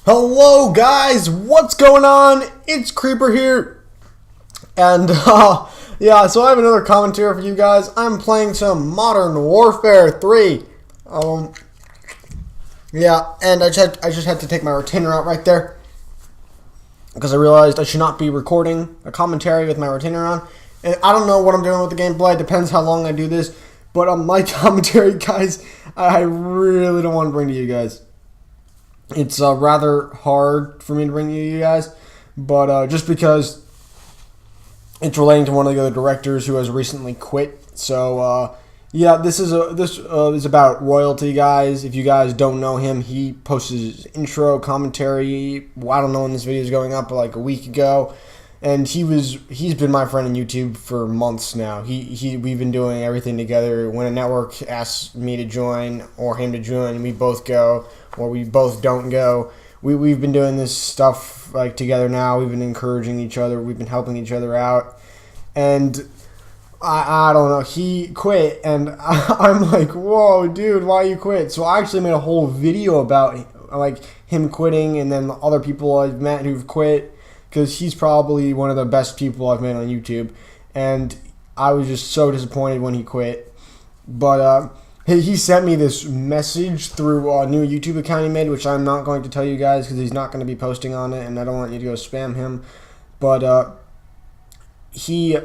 Hello guys, what's going on? It's Creeper here, and yeah, so I have another commentary for you guys. I'm playing some Modern Warfare 3. Yeah, and I just had to take my retainer out right there because I realized I should not be recording a commentary with my retainer on. And I don't know what I'm doing with the gameplay. It depends how long I do this. But my commentary, guys, I really don't want to bring to you guys. It's rather hard for me to bring you guys, but just because it's relating to one of the other directors who has recently quit. So yeah, this is about royalty, guys. If you guys don't know him, he posted his intro commentary. I don't know when this video is going up, but like a week ago, and he's been my friend on YouTube for months now. We've been doing everything together. When a network asks me to join or him to join, we both go, or we both don't go. We've been doing this stuff like together now. We've been encouraging each other. We've been helping each other out. And I don't know. He quit, and I'm like, whoa, dude, why you quit? So I actually made a whole video about like him quitting, and then other people I've met who've quit, because he's probably one of the best people I've met on YouTube. And I was just so disappointed when he quit. But he sent me this message through a new YouTube account he made, which I'm not going to tell you guys because he's not going to be posting on it, and I don't want you to go spam him. But he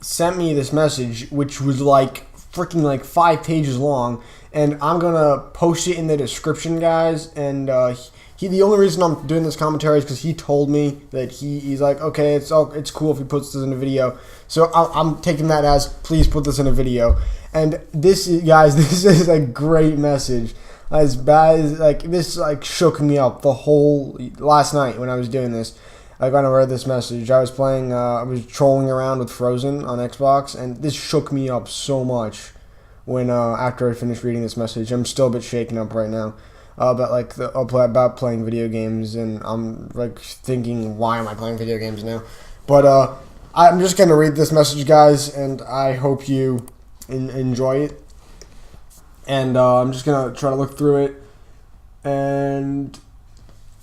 sent me this message, which was like freaking like 5 pages long, and I'm going to post it in the description, guys. And the only reason I'm doing this commentary is because he told me that he's like, okay, it's cool if he puts this in a video. So I'm taking that as, please put this in a video. And this is a great message. As bad as this shook me up the whole last night when I was doing this. Like when I read this message, I was playing, I was trolling around with Frozen on Xbox, and this shook me up so much. When after I finished reading this message, I'm still a bit shaken up right now. About playing video games, and I'm like thinking, why am I playing video games now? But I'm just gonna read this message, guys, and I hope you enjoy it. And I'm just gonna try to look through it. And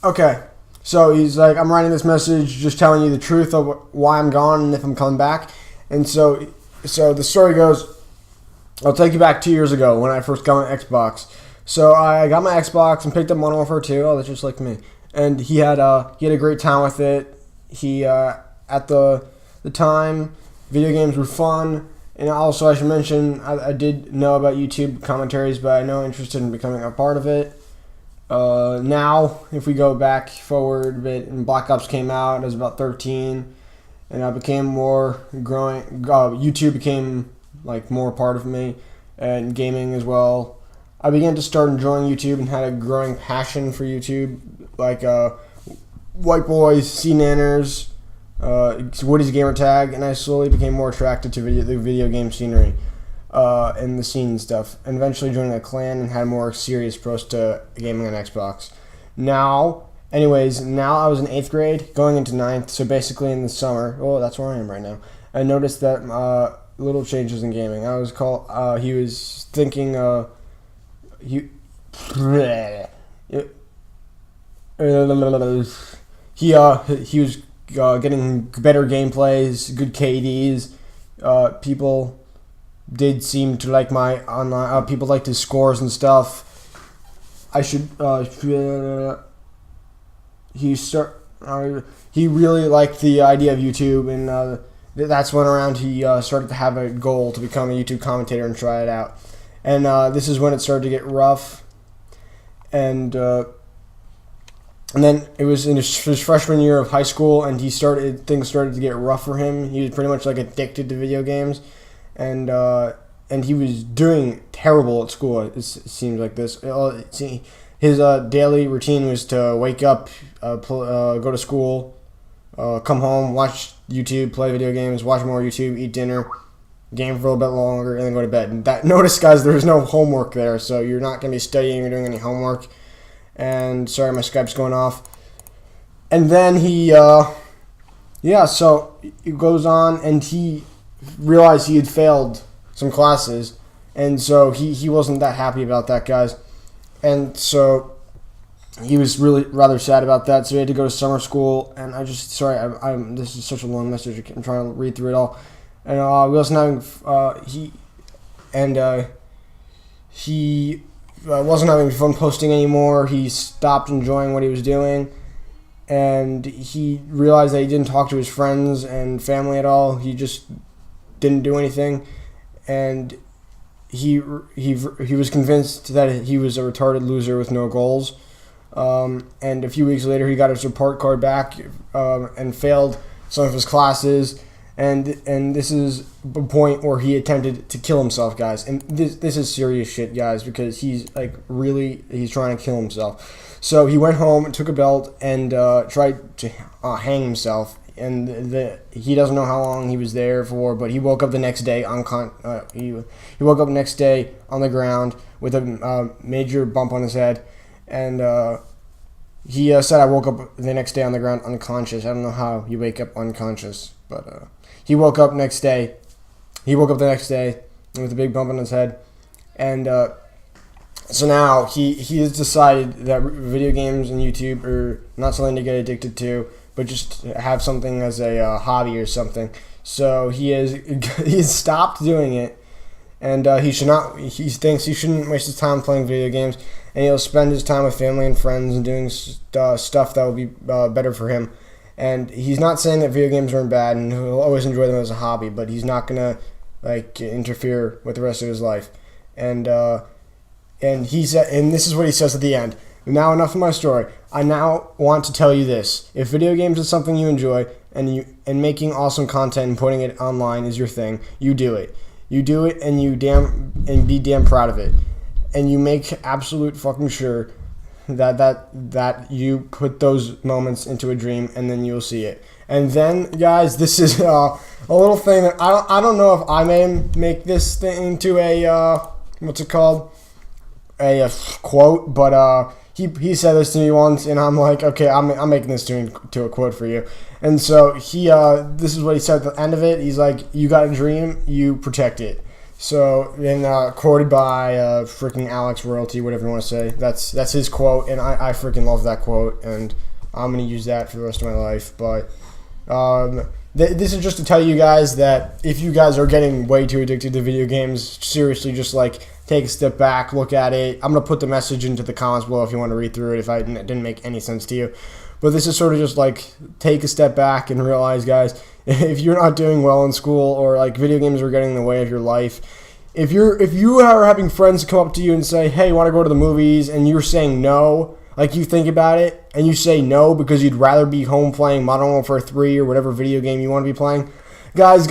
okay, so he's like, I'm writing this message, just telling you the truth of why I'm gone and if I'm coming back. And so the story goes, I'll take you back 2 years ago when I first got my Xbox. So I got my Xbox and picked up Modern Warfare 2. Oh, that's just like me. And he had a great time with it. He at the time, video games were fun. And also, I should mention, I did know about YouTube commentaries, but I'm not interested in becoming a part of it. Now, if we go back forward a bit, and Black Ops came out, I was about 13, and I became more growing. YouTube became like more part of me, and gaming as well. I began to start enjoying YouTube and had a growing passion for YouTube, like White Boys, C-Nanners, Woody's Gamer Tag, and I slowly became more attracted to the video game scenery and the scene and stuff, and eventually joined a clan and had a more serious approach to gaming on Xbox. Now I was in 8th grade, going into 9th, so basically in the summer, that's where I am right now, I noticed that little changes in gaming. He was thinking, he was getting better gameplays, good KDs. People did seem to like my online. People liked his scores and stuff. He really liked the idea of YouTube, and that's when around he started to have a goal to become a YouTube commentator and try it out. And this is when it started to get rough. And then it was in his freshman year of high school, and things started to get rough for him. He was pretty much like addicted to video games, and he was doing terrible at school. It seems like this. His daily routine was to wake up, go to school, come home, watch YouTube, play video games, watch more YouTube, eat dinner, game for a little bit longer, and then go to bed. And notice, guys, there's no homework there, so you're not going to be studying or doing any homework. And sorry, my Skype's going off. And then so it goes on, and he realized he had failed some classes, and so he wasn't that happy about that, guys. And so he was really rather sad about that, so he had to go to summer school. And I just this is such a long message. I'm trying to read through it all. And we wasn't having fun posting anymore. He stopped enjoying what he was doing, and he realized that he didn't talk to his friends and family at all. He just didn't do anything, and he was convinced that he was a retarded loser with no goals. And a few weeks later, he got his report card back and failed some of his classes. And this is the point where he attempted to kill himself, guys. And this is serious shit, guys, because he's trying to kill himself. So he went home and took a belt and tried to hang himself. And he doesn't know how long he was there for, but he woke up the next day he woke up next day on the ground with a major bump on his head. And he said, "I woke up the next day on the ground unconscious." I don't know how you wake up unconscious, but he woke up the next day with a big bump on his head. And so now he has decided that video games and YouTube are not something to get addicted to, but just have something as a hobby or something. So he's stopped doing it. And he thinks he shouldn't waste his time playing video games, and he'll spend his time with family and friends and doing stuff that will be better for him. And he's not saying that video games aren't bad, and he'll always enjoy them as a hobby, but he's not gonna interfere with the rest of his life. And he said, and this is what he says at the end. Now, enough of my story. I now want to tell you this: if video games is something you enjoy, and making awesome content and putting it online is your thing, you do it. You do it, and be damn proud of it, and you make absolute fucking sure that you put those moments into a dream, and then you'll see it. And then, guys, this is a little thing that I don't know if I may make this thing into a what's it called, a quote, but he said this to me once, and I'm like, okay, I'm making this to a quote for you. And so this is what he said at the end of it. He's like, "You got a dream, you protect it." So, and quoted by freaking Alex Royalty, whatever you want to say. That's his quote, and I freaking love that quote, and I'm gonna use that for the rest of my life. But this is just to tell you guys that if you guys are getting way too addicted to video games, seriously, just take a step back, look at it. I'm going to put the message into the comments below if you want to read through it if I didn't make any sense to you. But this is sort of just take a step back and realize, guys, if you're not doing well in school, or video games are getting in the way of your life, if you are having friends come up to you and say, "Hey, you want to go to the movies?" and you're saying no, you think about it and you say no because you'd rather be home playing Modern Warfare 3 or whatever video game you want to be playing, guys,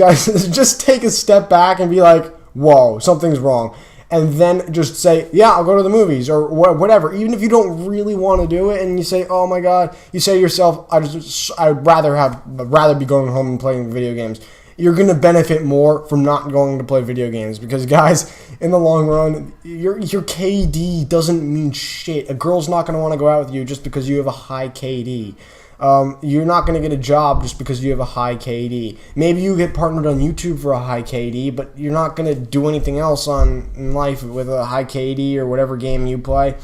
just take a step back and be like, "Whoa, something's wrong." And then just say, "Yeah, I'll go to the movies," or whatever. Even if you don't really want to do it, and you say, "Oh my God," you say to yourself, "I'd rather be going home and playing video games." You're gonna benefit more from not going to play video games, because, guys, in the long run, your KD doesn't mean shit. A girl's not gonna want to go out with you just because you have a high KD. You're not going to get a job just because you have a high KD. Maybe you get partnered on YouTube for a high KD, but you're not going to do anything else in life with a high KD or whatever game you play.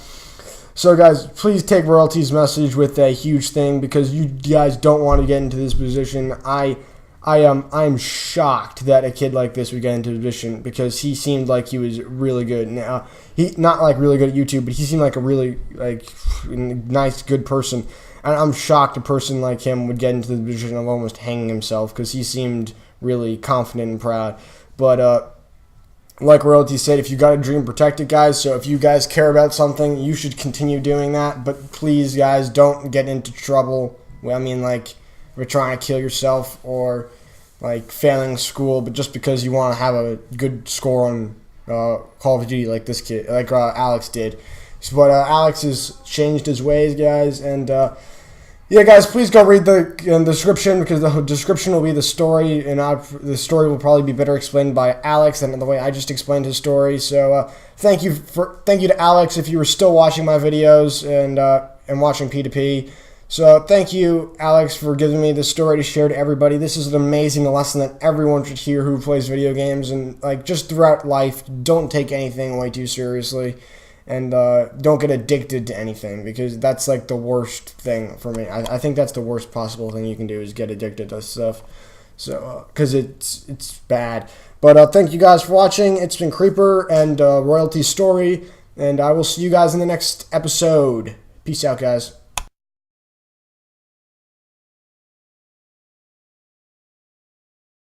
So, guys, please take Royalty's message with a huge thing, because you guys don't want to get into this position. I am shocked that a kid like this would get into a position, because he seemed like he was really good. Now, he not really good at YouTube, but he seemed like a really nice, good person. And I'm shocked a person like him would get into the position of almost hanging himself, because he seemed really confident and proud. But like Royalty said, if you got a dream, protect it, guys. So if you guys care about something, you should continue doing that. But please, guys, don't get into trouble. I mean, if you're trying to kill yourself or failing school, but just because you want to have a good score on Call of Duty, like this kid, Alex did. But Alex has changed his ways, guys, and yeah, guys, please go read the description, because the description will be the story, and the story will probably be better explained by Alex than the way I just explained his story. So thank you to Alex if you were still watching my videos and watching P2P. So thank you, Alex, for giving me this story to share to everybody. This is an amazing lesson that everyone should hear who plays video games, and just throughout life, don't take anything way too seriously. and don't get addicted to anything, because that's like the worst thing for me. I think that's the worst possible thing you can do is get addicted to stuff. So, because it's bad. But thank you guys for watching. It's been Creep3r and Royalty Story, and I will see you guys in the next episode. Peace out, guys.